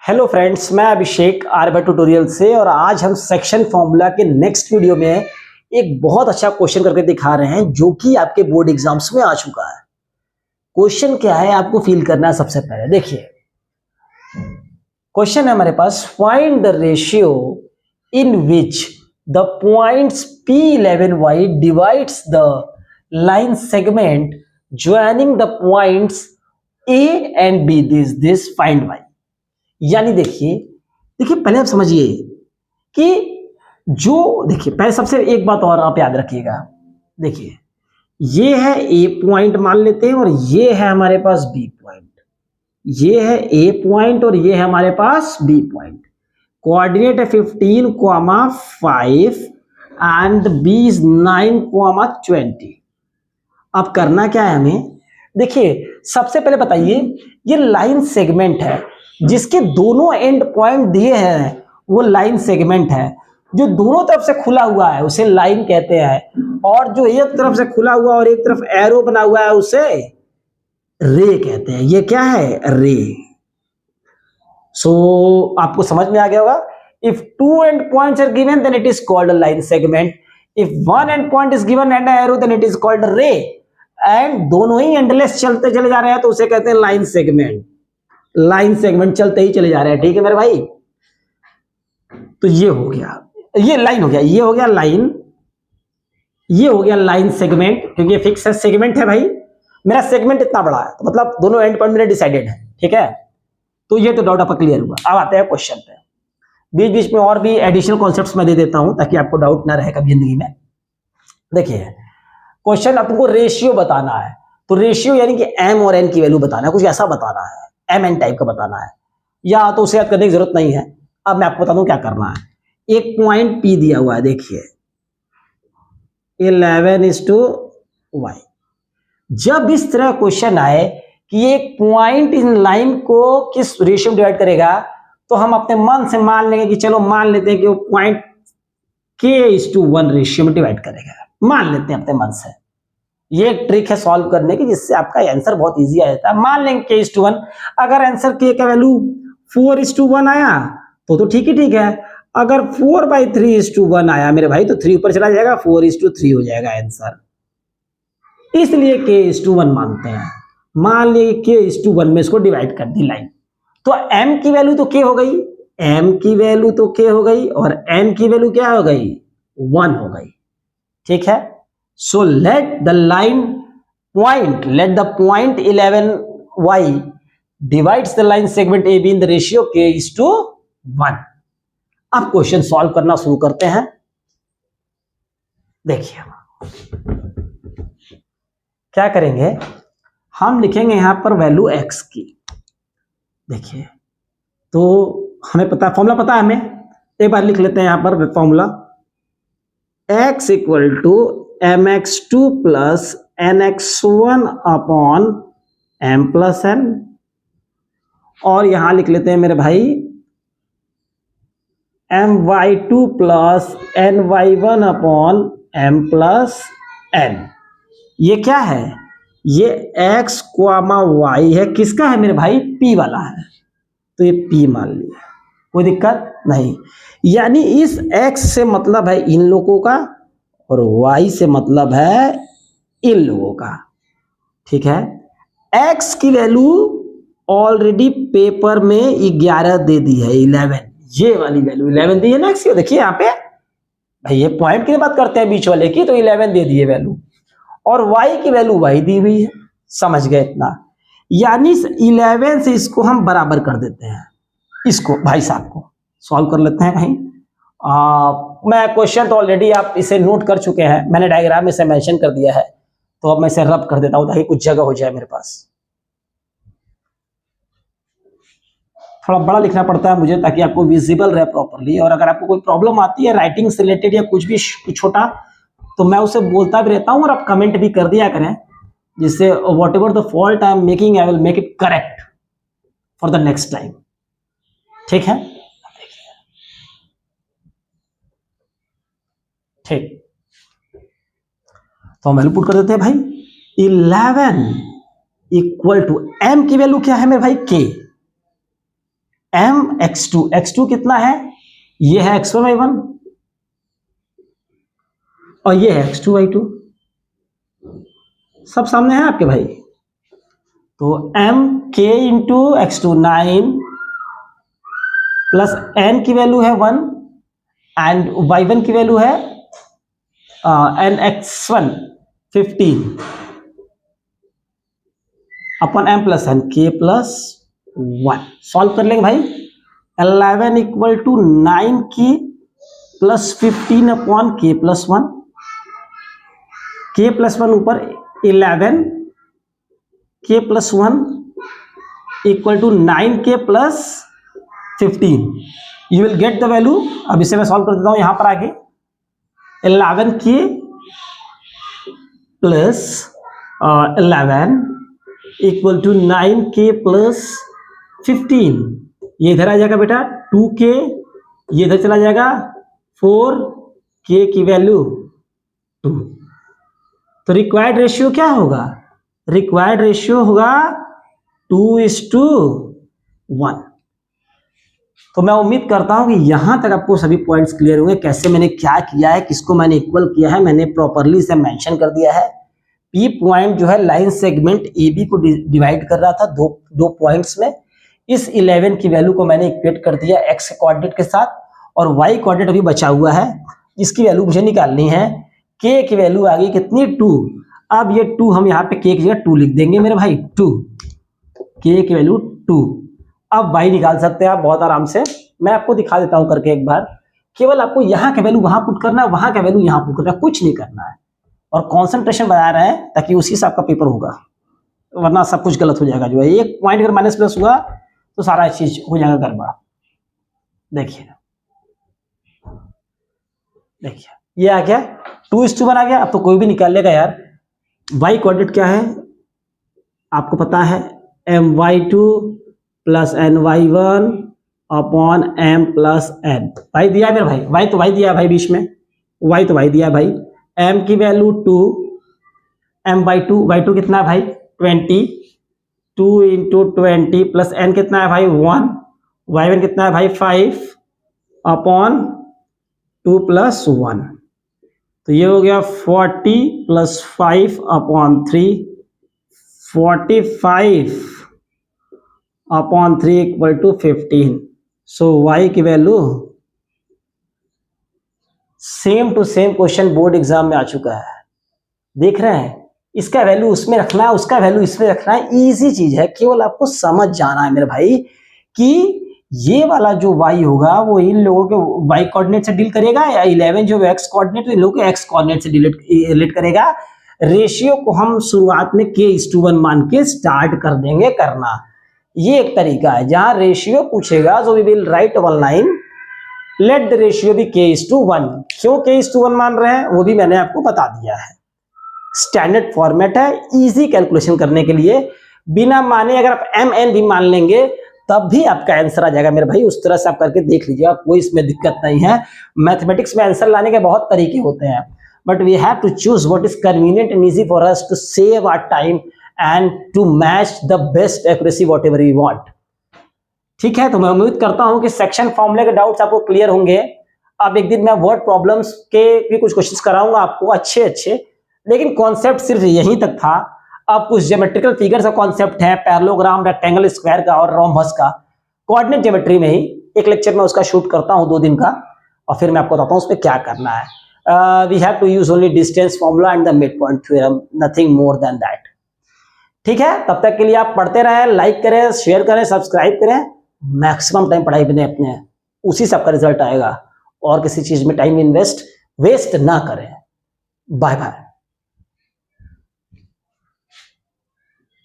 Hello friends, मैं अभिषेक Aryabhata tutorial से। और आज हम सेक्शन फॉर्मूला के नेक्स्ट वीडियो में एक बहुत अच्छा क्वेश्चन करके दिखा रहे हैं जो कि आपके बोर्ड एग्जाम्स में आ चुका है। क्वेश्चन क्या है आपको फील करना है। सबसे पहले देखिए, क्वेश्चन है हमारे पास, find the ratio in which the points P11y divides the line segment joining the points A and B। This find y। यानी देखिए पहले आप समझिए कि देखिए पहले सबसे एक बात और आप याद रखिएगा। देखिए ये है ए पॉइंट मान लेते हैं और ये है हमारे पास बी पॉइंट। ये है ए पॉइंट और ये है हमारे पास बी पॉइंट। कोऑर्डिनेट है 15,5 एंड बी इज 9,20। अब करना क्या है हमें, देखिए सबसे पहले बताइए, ये लाइन सेगमेंट है जिसके दोनों एंड पॉइंट दिए हैं, वो लाइन सेगमेंट है। जो दोनों तरफ से खुला हुआ है उसे लाइन कहते हैं, और जो एक तरफ से खुला हुआ और एक तरफ एरो बना हुआ है उसे रे कहते हैं। ये क्या है? रे। सो आपको समझ में आ गया होगा। If two end points are given then it is called line segment. If one end point is given and arrow then it is called ray. And दोनों ही एंडलेस चलते चले जा रहे हैं तो उसे कहते हैं लाइन सेगमेंट। लाइन सेगमेंट चलते ही चले जा रहे हैं, ठीक है मेरे भाई। तो ये हो गया, ये लाइन हो गया, ये हो गया लाइन, ये हो गया लाइन सेगमेंट, क्योंकि ये फिक्स है सेगमेंट है भाई। मेरा सेगमेंट इतना बड़ा है तो मतलब दोनों एंड पॉइंट मेरे डिसाइडेड है, ठीक है। तो ये तो डाउट आपका क्लियर हुआ। अब आते हैं क्वेश्चन पे। बीच बीच में और भी एडिशनल कॉन्सेप्ट्स मैं दे देता हूं ताकि आपको डाउट ना रहे कभी जिंदगी में। देखिए क्वेश्चन आपको रेशियो बताना है, तो रेशियो यानी कि एम और एन की वैल्यू बताना है, कुछ ऐसा बताना है, एम एन टाइप का बताना है, या तो उसे याद करने की जरूरत नहीं है। अब मैं आपको बता दूं क्या करना है। एक पॉइंट पी दिया हुआ है, देखिए 11:y। जब इस तरह क्वेश्चन आए कि एक पॉइंट इन लाइन को किस रेशियो में डिवाइड करेगा, तो हम अपने मन से मान लेंगे कि चलो मान लेते हैं कि वो पॉइंट k:1 रेशियो में डिवाइड करेगा। मान लेते हैं अपने मन से। ये एक ट्रिक है सॉल्व करने की जिससे आपका आंसर बहुत इजी आ जाता है। मान लेंगे k:1। अगर आंसर k का वैल्यू 4:1 आया तो ठीक ही ठीक है। अगर 4/3:1 आया मेरे भाई तो 3 ऊपर चला जाएगा, 4:3 हो जाएगा आंसर। इसलिए k:1 मानते हैं। मान लिए k:1 में इसको डिवाइड कर दी लाइन, तो m की वैल्यू तो k हो गई, m की वैल्यू तो k हो गई, और n की वैल्यू क्या हो गई? 1 हो गई, ठीक है। So let the point 11y divides the line segment AB in the ratio k:1। अब क्वेश्चन सॉल्व करना शुरू करते हैं। देखिए क्या करेंगे, हम लिखेंगे यहां पर वैल्यू x की। देखिए तो हमें पता, फॉर्मूला पता है हमें, एक बार लिख लेते हैं यहां पर formula. x equal to mx2 plus nx1 upon m plus n, और यहां लिख लेते हैं मेरे भाई my2 plus ny1 upon m plus n। ये क्या है? ये x, y है, किसका है मेरे भाई? p वाला है, तो ये p मान लिया, कोई दिक्कत नहीं। यानी इस x से मतलब है इन लोगों का और y से मतलब है इन लोगों का, ठीक है। x की वैल्यू ऑलरेडी पेपर में 11 दे दी है, 11, ये वाली वैल्यू 11 दी है ना x की। देखिए यहाँ पे भाई, ये पॉइंट की बात करते हैं बीच वाले की, तो 11 दे दी है वैल्यू, और y की वैल्यू y दी हुई है। समझ गए इतना? यानी 11 से इसको हम बराबर कर देते हैं, इसको भाई साहब को सॉल्व कर लेते हैं कहीं। मैं क्वेश्चन तो ऑलरेडी आप इसे नोट कर चुके हैं, मैंने डायग्राम में इसे मेंशन कर दिया है, तो अब मैं इसे रब कर देता हूं ताकि कुछ जगह हो जाए मेरे पास। थोड़ा बड़ा लिखना पड़ता है मुझे ताकि आपको विजिबल रहे प्रॉपरली, और अगर आपको कोई प्रॉब्लम आती है राइटिंग से रिलेटेड या कुछ भी छोटा, तो मैं उसे बोलता भी रहता हूं और आप कमेंट भी कर दिया करें, जिससे what ever the fault I am making I will make it correct for the next time, ठीक है। ठीक, तो हम वैल्यू पुट कर देते हैं भाई। 11 इक्वल टू m की वैल्यू क्या है मेरे भाई? k। m x2 कितना है, ये है x1/1 और ये है x2/2, सब सामने है आपके भाई। तो m k into x2 9 plus n की वैल्यू है 1 एंड y1 की वैल्यू है n x1 15 upon m plus n k plus 1 solve कर लेंगे भाई। 11 equal to 9 k plus 15 upon k plus 1, k plus 1 ऊपर 11 k plus 1 equal to 9k plus 15, you will get the value. अब इसे मैं solve कर देता हूं यहां पर आगे। 11k plus 11 equal to 9k plus 15, ये इधर आ जाएगा बेटा 2k, ये इधर चला जाएगा 4k की वैल्यू 2। तो रिक्वायर्ड रेशियो क्या होगा, रिक्वायर्ड रेशियो होगा 2:1। तो मैं उम्मीद करता हूं कि यहां तक आपको सभी पॉइंट्स क्लियर होंगे, कैसे मैंने क्या किया है, किसको मैंने इक्वल किया है, मैंने प्रॉपरली इसे मेंशन कर दिया है। पी पॉइंट जो है लाइन सेगमेंट ए बी को डिवाइड कर रहा था दो पॉइंट्स में। इस 11 की वैल्यू को मैंने इक्वेट कर दिया एक्स कोऑर्डिनेट के साथ, और वाई कोऑर्डिनेट अभी बचा हुआ है, इसकी वैल्यू मुझे निकालनी है। के की वैल्यू आ गई कितनी 2। अब ये 2 हम यहाँ पे के की जगह 2 लिख देंगे मेरे भाई, 2 के की वैल्यू 2। अब वाई निकाल सकते हैं आप बहुत आराम से, मैं आपको दिखा देता हूं करके एक बार। केवल आपको यहाँ का वैल्यू वहां पुट करना है, वहां का वैल्यू यहाँ पुट करना है, कुछ नहीं करना है, और कॉन्सेंट्रेशन बना रहे हैं ताकि उसी से आपका पेपर होगा, वरना सब कुछ गलत हो जाएगा। जो है एक पॉइंट अगर माइनस प्लस हुआ तो सारा चीज हो जाएगा गड़बड़। देखिए देखिए ये आ गया 2:1 आ गया। अब तो कोई भी निकाल लेगा यार। वाई कोऑर्डिनेट क्या है आपको पता है, my2 plus ny1 upon m plus n। भाई दिया है मेरे भाई, वाई तो वाई दिया है भाई, बीच में वाई तो वाई दिया है भाई। m की वैल्यू 2, m/2, y2 कितना है भाई 20, 2 इंटू 20 प्लस n कितना है भाई 1, y1 कितना है भाई 5 अपॉन 2 प्लस 1। तो ये हो गया 40 plus 5 upon 3, 45 upon 3 equal to 15। So y की value same to same question board exam में आ चुका है, देख रहे हैं। इसका वैल्यू उसमें रखना है, उसका वैल्यू इसमें रखना है, इजी चीज है, केवल आपको समझ जाना है मेरे भाई कि ये वाला जो y होगा वो इन लोगों के y कोऑर्डिनेट से डील करेगा, या 11 जो x कोऑर्डिनेट इन लोगों के x कोऑर्डिनेट से रिलेट करेगा। रेशियो को हम शुरुआत में k:1 मान के स्टार्ट कर देंगे करना। ये एक तरीका है, जहां रेशियो पूछेगा तो we will write one line let the ratio be k:1। क्यों k:1 मान रहे हैं वो भी मैंने आपको बता दिया है। स्टैंडर्ड फॉर्मेट है इजी कैलकुलेशन करने के लिए, बिना माने अगर आप mn भी मान लेंगे तब भी आपका आंसर आ जाएगा मेरे भाई। उस तरह से आप करके देख लीजिएगा, कोई इसमें दिक्कत नहीं है। मैथमेटिक्स में आंसर लाने के बहुत तरीके होते हैं, but we have to choose what is convenient and easy for us to save our time and to match the best accuracy whatever we want. ठीक है, तो मैं उम्मीद करता हूं कि सेक्शन फॉर्मूले के डाउट्स आपको क्लियर होंगे। अब एक दिन मैं वर्ड प्रॉब्लम्स के भी कुछ क्वेश्चंस कराऊंगा आपको अच्छे, लेकिन कॉन्सेप्ट सिर्फ यहीं तक था। अब कुछ ज्योमेट्रिकल फिगर्स का कॉन्सेप्ट है, पैरेललोग्राम, रेक्टेंगल, स्क्वायर का और रोम्बस का, कोऑर्डिनेट ज्योमेट्री में ही एक लेक्चर में उसका शूट करता हूं 2 दिन का, और फिर मैं आपको बताता हूं उस पर क्या करना है। We have to use only distance formula and the mid point theorem, nothing more than that. ठीक है, तब तक के लिए आप पढ़ते रहें, लाइक करें, शेयर करें, सब्सक्राइब करें। मैक्सिमम टाइम पढ़ाई में अपने, उसी से आपका रिजल्ट आएगा, और किसी चीज में टाइम वेस्ट ना करें। Bye bye.